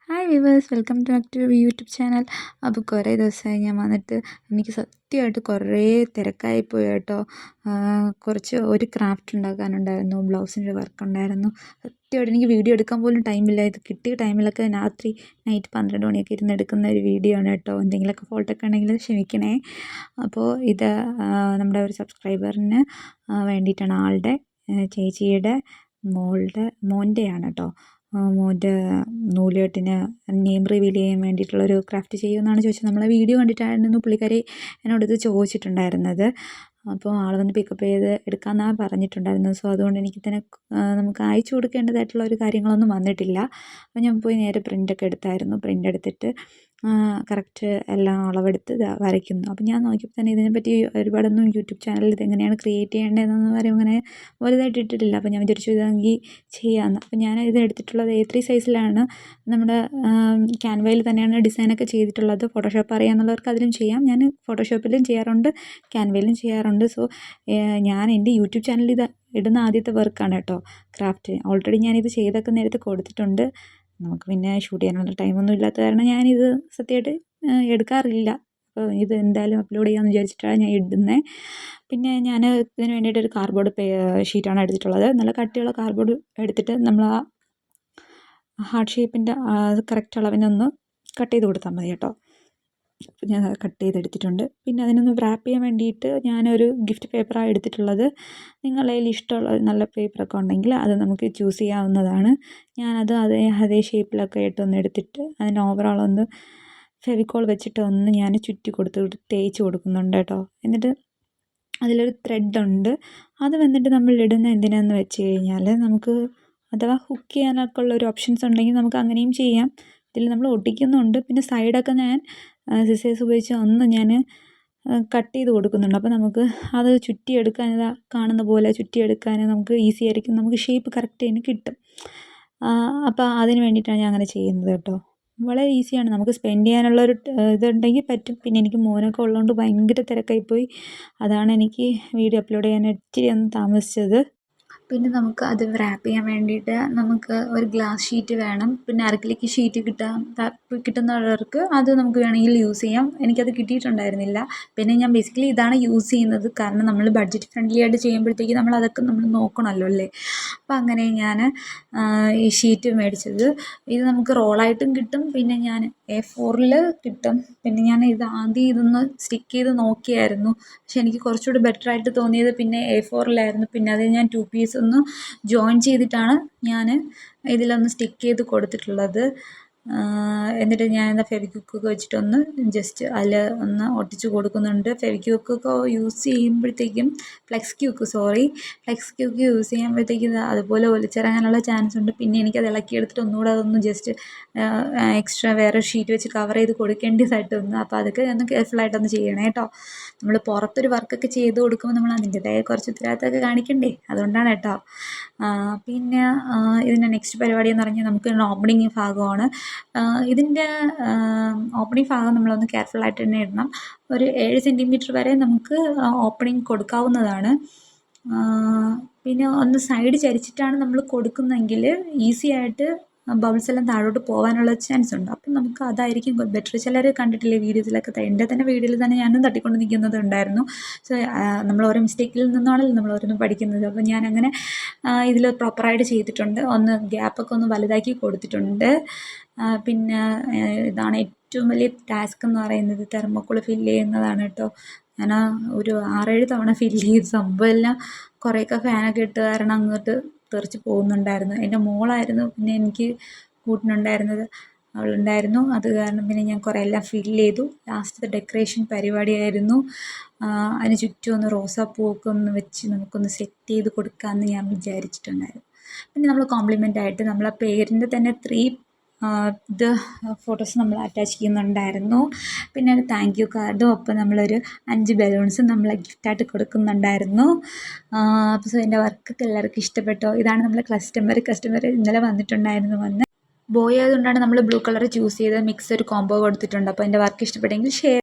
Hi viewers, welcome back to YouTube channel. അപ്പോൾ കുറേ ദിവസമായി ഞാൻ വന്നിട്ട് എനിക്ക് സത്യമായിട്ട് കുറേ തിരക്കായിപ്പോയി കേട്ടോ. ഒരു ക്രാഫ്റ്റ് ഉണ്ടാക്കാനുണ്ടായിരുന്നു, ബ്ലൗസിൻ്റെ വർക്ക് ഉണ്ടായിരുന്നു. സത്യമായിട്ട് എനിക്ക് വീഡിയോ എടുക്കാൻ പോലും ടൈമില്ല. ഇത് കിട്ടിയ ടൈമിലൊക്കെ നൈറ്റ് 12 മണിയൊക്കെ ഇരുന്ന് എടുക്കുന്ന ഒരു വീഡിയോ ആണ് കേട്ടോ. എന്തെങ്കിലുമൊക്കെ ഫോൾട്ടൊക്കെ ഉണ്ടെങ്കിൽ ക്ഷമിക്കണേ. അപ്പോൾ ഇത് നമ്മുടെ ഒരു സബ്സ്ക്രൈബറിന് വേണ്ടിയിട്ടാണ്, ആളുടെ ചേച്ചിയുടെ മോൻ്റെയാണ് കേട്ടോ. മോൻ്റെ നൂലുകെട്ടിന് നെയിം റിവീൽ ചെയ്യാൻ വേണ്ടിയിട്ടുള്ളൊരു ക്രാഫ്റ്റ് ചെയ്യുമെന്നാണ് ചോദിച്ചത്. നമ്മളെ വീഡിയോ കണ്ടിട്ടായിരുന്നു പുള്ളിക്കാരി എന്നോടിത് ചോദിച്ചിട്ടുണ്ടായിരുന്നത്. അപ്പോൾ ആൾ വന്ന് പിക്കപ്പ് ചെയ്ത് എടുക്കാമെന്നാണ് പറഞ്ഞിട്ടുണ്ടായിരുന്നത്. സോ അതുകൊണ്ട് എനിക്ക് തന്നെ നമുക്ക് അയച്ചു കൊടുക്കേണ്ടതായിട്ടുള്ള ഒരു കാര്യങ്ങളൊന്നും വന്നിട്ടില്ല. അപ്പോൾ ഞാൻ പോയി നേരെ പ്രിൻ്റൊക്കെ എടുത്തായിരുന്നു. പ്രിൻ്റ് എടുത്തിട്ട് കറക്റ്റ് എല്ലാം അളവെടുത്ത് വരയ്ക്കുന്നു. അപ്പോൾ ഞാൻ നോക്കിയപ്പോൾ തന്നെ ഇതിനെപ്പറ്റി ഒരുപാടൊന്നും യൂട്യൂബ് ചാനലിൽ ഇതെങ്ങനെയാണ് ക്രിയേറ്റ് ചെയ്യേണ്ടതെന്ന് പറയും അങ്ങനെ വലുതായിട്ട് ഇട്ടിട്ടില്ല. അപ്പോൾ ഞാൻ വിചാരിച്ചു ഇതെങ്കിൽ ചെയ്യാമെന്ന്. അപ്പോൾ ഞാൻ ഇത് എടുത്തിട്ടുള്ളത് A3 സൈസിലാണ്. നമ്മുടെ ക്യാൻവയിൽ തന്നെയാണ് ഡിസൈനൊക്കെ ചെയ്തിട്ടുള്ളത്. ഫോട്ടോഷോപ്പ് അറിയാമെന്നുള്ളവർക്ക് അതിലും ചെയ്യാം. ഞാൻ ഫോട്ടോഷോപ്പിലും ചെയ്യാറുണ്ട്, ക്യാൻവയിലും ചെയ്യാറുണ്ട്. സോ ഞാൻ എൻ്റെ യൂട്യൂബ് ചാനലിൽ ഇത് ഇടുന്ന ആദ്യത്തെ വർക്കാണ് കേട്ടോ, ക്രാഫ്റ്റ്. ഓൾറെഡി ഞാനിത് ചെയ്തൊക്കെ നേരത്തെ കൊടുത്തിട്ടുണ്ട്. നമുക്ക് പിന്നെ ഷൂട്ട് ചെയ്യാനുള്ള ടൈമൊന്നും ഇല്ലാത്ത കാരണം ഞാനിത് സത്യമായിട്ട് എടുക്കാറില്ല. അപ്പോൾ ഇത് എന്തായാലും അപ്ലോഡ് ചെയ്യാമെന്ന് വിചാരിച്ചിട്ടാണ് ഞാൻ ഇടുന്നത്. പിന്നെ ഞാൻ ഇതിന് വേണ്ടിയിട്ട് ഒരു കാർഡ്ബോർഡ് ഷീറ്റാണ് എടുത്തിട്ടുള്ളത്. നല്ല കട്ടിയുള്ള കാർഡ്ബോർഡ് എടുത്തിട്ട് നമ്മൾ ആ ഹാർട്ട് ഷേപ്പിൻ്റെ കറക്റ്റ് അളവിനൊന്ന് കട്ട് ചെയ്ത് കൊടുത്താൽ മതി കേട്ടോ. അപ്പോൾ ഞാൻ കട്ട് ചെയ്തെടുത്തിട്ടുണ്ട്. പിന്നെ അതിനൊന്ന് റാപ്പ് ചെയ്യാൻ വേണ്ടിയിട്ട് ഞാനൊരു ഗിഫ്റ്റ് പേപ്പറാണ് എടുത്തിട്ടുള്ളത്. നിങ്ങളുടെ കയ്യിൽ ഇഷ്ടമുള്ള നല്ല പേപ്പറൊക്കെ ഉണ്ടെങ്കിൽ അത് നമുക്ക് ചൂസ് ചെയ്യാവുന്നതാണ്. ഞാനത് അതേ ഷേപ്പിലൊക്കെ ആയിട്ടൊന്ന് എടുത്തിട്ട് അതിന് ഓവറോൾ ഒന്ന് ഫെവിക്കോൾ വെച്ചിട്ട് ഒന്ന് ഞാൻ ചുറ്റി തേച്ച് കൊടുക്കുന്നുണ്ട് കേട്ടോ. എന്നിട്ട് അതിലൊരു ത്രെഡുണ്ട്. അത് വന്നിട്ട് നമ്മൾ ഇടുന്ന എന്തിനാന്ന് വെച്ച് കഴിഞ്ഞാൽ നമുക്ക് അഥവാ ഹുക്ക് ചെയ്യാനൊക്കെ ഉള്ള ഒരു ഓപ്ഷൻസ് ഉണ്ടെങ്കിൽ നമുക്ക് അങ്ങനെയും ചെയ്യാം. ഇതിൽ നമ്മൾ ഒട്ടിക്കുന്നുണ്ട്. പിന്നെ സൈഡൊക്കെ ഞാൻ സിസേഴ്സ് ഉപയോഗിച്ച് ഒന്ന് ഞാൻ കട്ട് ചെയ്ത് കൊടുക്കുന്നുണ്ട്. അപ്പോൾ നമുക്ക് അത് ചുറ്റിയെടുക്കാൻ കാണുന്ന പോലെ ചുറ്റിയെടുക്കാൻ നമുക്ക് ഈസി ആയിരിക്കും. നമുക്ക് ഷേപ്പ് കറക്റ്റ് തന്നെ കിട്ടും. അപ്പോൾ അതിന് വേണ്ടിയിട്ടാണ് ഞാൻ അങ്ങനെ ചെയ്യുന്നത് കേട്ടോ. വളരെ ഈസിയാണ്. നമുക്ക് സ്പെൻഡ് ചെയ്യാനുള്ളൊരു ഇതുണ്ടെങ്കിൽ പറ്റും. പിന്നെ എനിക്ക് മോനൊക്കെ ഉള്ളതുകൊണ്ട് ഭയങ്കര തിരക്കായിപ്പോയി. അതാണ് എനിക്ക് വീഡിയോ അപ്ലോഡ് ചെയ്യാൻ ഇച്ചിരി ഒന്ന് താമസിച്ചത്. പിന്നെ നമുക്ക് അത് റാപ്പ് ചെയ്യാൻ വേണ്ടിയിട്ട് നമുക്ക് ഒരു ഗ്ലാസ് ഷീറ്റ് വേണം. പിന്നെ അരക്കിലേക്ക് ഷീറ്റ് കിട്ടുന്നവർക്ക് അത് നമുക്ക് വേണമെങ്കിൽ യൂസ് ചെയ്യാം. എനിക്കത് കിട്ടിയിട്ടുണ്ടായിരുന്നില്ല. പിന്നെ ഞാൻ ബേസിക്കലി ഇതാണ് യൂസ് ചെയ്യുന്നത്. കാരണം നമ്മൾ ബഡ്ജറ്റ് ഫ്രണ്ട്ലി ആയിട്ട് ചെയ്യുമ്പോഴത്തേക്ക് അതൊക്കെ നമ്മൾ നോക്കണമല്ലോ അല്ലേ. അപ്പോൾ അങ്ങനെ ഞാൻ ഈ ഷീറ്റ് മേടിച്ചത്. ഇത് നമുക്ക് റോളായിട്ടും കിട്ടും. പിന്നെ ഞാൻ A4 കിട്ടും. പിന്നെ ഞാൻ ആദ്യം ഇതൊന്ന് സ്റ്റിക്ക് ചെയ്ത് നോക്കിയായിരുന്നു. പക്ഷെ എനിക്ക് കുറച്ചുകൂടി ബെറ്ററായിട്ട് തോന്നിയത് പിന്നെ A4 പിന്നെ അത് ഞാൻ 2 പീസ് ഒന്ന് ജോയിൻ ചെയ്തിട്ടാണ് ഞാൻ ഇതിലൊന്ന് സ്റ്റിക്ക് ചെയ്ത് കൊടുത്തിട്ടുള്ളത്. എന്നിട്ട് ഞാൻ ഫെവിക്വിക്കൊക്കെ വെച്ചിട്ടൊന്ന് ജസ്റ്റ് അതിൽ ഒന്ന് ഒട്ടിച്ച് കൊടുക്കുന്നുണ്ട്. ഫെവിക്വിക്കൊക്കെ യൂസ് ചെയ്യുമ്പോഴത്തേക്കും ഫ്ലെക്സ് ക്യൂക്ക് യൂസ് ചെയ്യുമ്പോഴത്തേക്കും അതുപോലെ ഒലിച്ചിറങ്ങാനുള്ള ചാൻസ് ഉണ്ട്. പിന്നെ എനിക്കത് ഇളക്കിയെടുത്തിട്ട് ഒന്നുകൂടെ അതൊന്ന് ജസ്റ്റ് എക്സ്ട്രാ വേറെ ഷീറ്റ് വെച്ച് കവർ ചെയ്ത് കൊടുക്കേണ്ടതായിട്ട് വന്നു. അപ്പോൾ അതൊക്കെ ഒന്ന് കെയർഫുള്ളായിട്ടൊന്ന് ചെയ്യണേ കേട്ടോ. നമ്മൾ പുറത്തൊരു വർക്കൊക്കെ ചെയ്ത് കൊടുക്കുമ്പോൾ നമ്മൾ അതിൻ്റെതായ കുറച്ച് ഉത്തരവാദിത്തമൊക്കെ കാണിക്കണ്ടേ, അതുകൊണ്ടാണ് കേട്ടോ. പിന്നെ ഇതിൻ്റെ നെക്സ്റ്റ് പരിപാടി എന്ന് പറഞ്ഞാൽ നമുക്ക് ഓപ്പണിങ് ഭാഗമാണ്. ഇതിൻ്റെ ഓപ്പണിങ് ഭാഗം നമ്മളൊന്ന് കെയർഫുള്ളായിട്ട് തന്നെ ഇടണം. ഒരു 7 സെൻറ്റിമീറ്റർ വരെ നമുക്ക് ഓപ്പണിങ് കൊടുക്കാവുന്നതാണ്. പിന്നെ ഒന്ന് സൈഡ് ചരിച്ചിട്ടാണ് നമ്മൾ കൊടുക്കുന്നതെങ്കിൽ ഈസി ആയിട്ട് ബബിൾസ് എല്ലാം താഴോട്ട് പോകാനുള്ള ചാൻസ് ഉണ്ട്. അപ്പം നമുക്ക് അതായിരിക്കും ബെറ്റർ. ചിലർ കണ്ടിട്ടില്ലേ വീഡിയോസിലൊക്കെ, എൻ്റെ തന്നെ വീഡിയോയിൽ തന്നെ ഞാനും തട്ടിക്കൊണ്ട് നിൽക്കുന്നത് ഉണ്ടായിരുന്നു. സോ നമ്മൾ ഓരോ മിസ്റ്റേക്കിൽ നിന്നാണല്ലോ നമ്മൾ ഓരോന്നും പഠിക്കുന്നത്. അപ്പോൾ ഞാനങ്ങനെ ഇതിൽ പ്രോപ്പറായിട്ട് ചെയ്തിട്ടുണ്ട്. ഒന്ന് ഗ്യാപ്പൊക്കെ ഒന്ന് വലുതാക്കി കൊടുത്തിട്ടുണ്ട്. പിന്നെ ഇതാണ് ഏറ്റവും വലിയ ടാസ്ക് എന്ന് പറയുന്നത്, തെർമോക്കോൾ ഫില്ല് ചെയ്യുന്നതാണ് കേട്ടോ. ഞാൻ ഒരു 6-7 തവണ ഫില്ല് ചെയ്ത് സംഭവമെല്ലാം കുറേയൊക്കെ ഫാനൊക്കെ ഇട്ട് കാരണം അങ്ങോട്ട് തെറിച്ച് പോകുന്നുണ്ടായിരുന്നു. എൻ്റെ മോളായിരുന്നു പിന്നെ എനിക്ക് കൂട്ടിനുണ്ടായിരുന്നത്, അവളുണ്ടായിരുന്നു. അത് കാരണം പിന്നെ ഞാൻ കുറേ എല്ലാം ഫില്ല് ചെയ്തു. ലാസ്റ്റത്തെ ഡെക്കറേഷൻ പരിപാടിയായിരുന്നു. അതിന് ചുറ്റും ഒന്ന് റോസാപ്പൂവൊക്കെ ഒന്ന് വെച്ച് നമുക്കൊന്ന് സെറ്റ് ചെയ്ത് കൊടുക്കാമെന്ന് ഞാൻ വിചാരിച്ചിട്ടുണ്ടായിരുന്നു. പിന്നെ നമ്മൾ കോംപ്ലിമെൻ്റ് ആയിട്ട് നമ്മളെ പേരിൻ്റെ തന്നെ 3 ഫോട്ടോസ് നമ്മൾ അറ്റാച്ച് ചെയ്യുന്നുണ്ടായിരുന്നു. പിന്നെ ഒരു താങ്ക് യു കാർഡും ഒപ്പം നമ്മളൊരു 5 ബലൂൺസും നമ്മൾ ഗിഫ്റ്റായിട്ട് കൊടുക്കുന്നുണ്ടായിരുന്നു. അപ്പോൾ സോ എൻ്റെ വർക്കൊക്കെ എല്ലാവർക്കും ഇഷ്ടപ്പെട്ടോ. ഇതാണ് നമ്മളെ കസ്റ്റമർ ഇന്നലെ വന്നിട്ടുണ്ടായിരുന്നു. ബോയ് ആയതുകൊണ്ടാണ് നമ്മൾ ബ്ലൂ കളർ ചൂസ് ചെയ്ത് മിക്സ് ഒരു കോംബോ കൊടുത്തിട്ടുണ്ട്. അപ്പോൾ എൻ്റെ വർക്ക് ഇഷ്ടപ്പെട്ടെങ്കിൽ ഷെയർ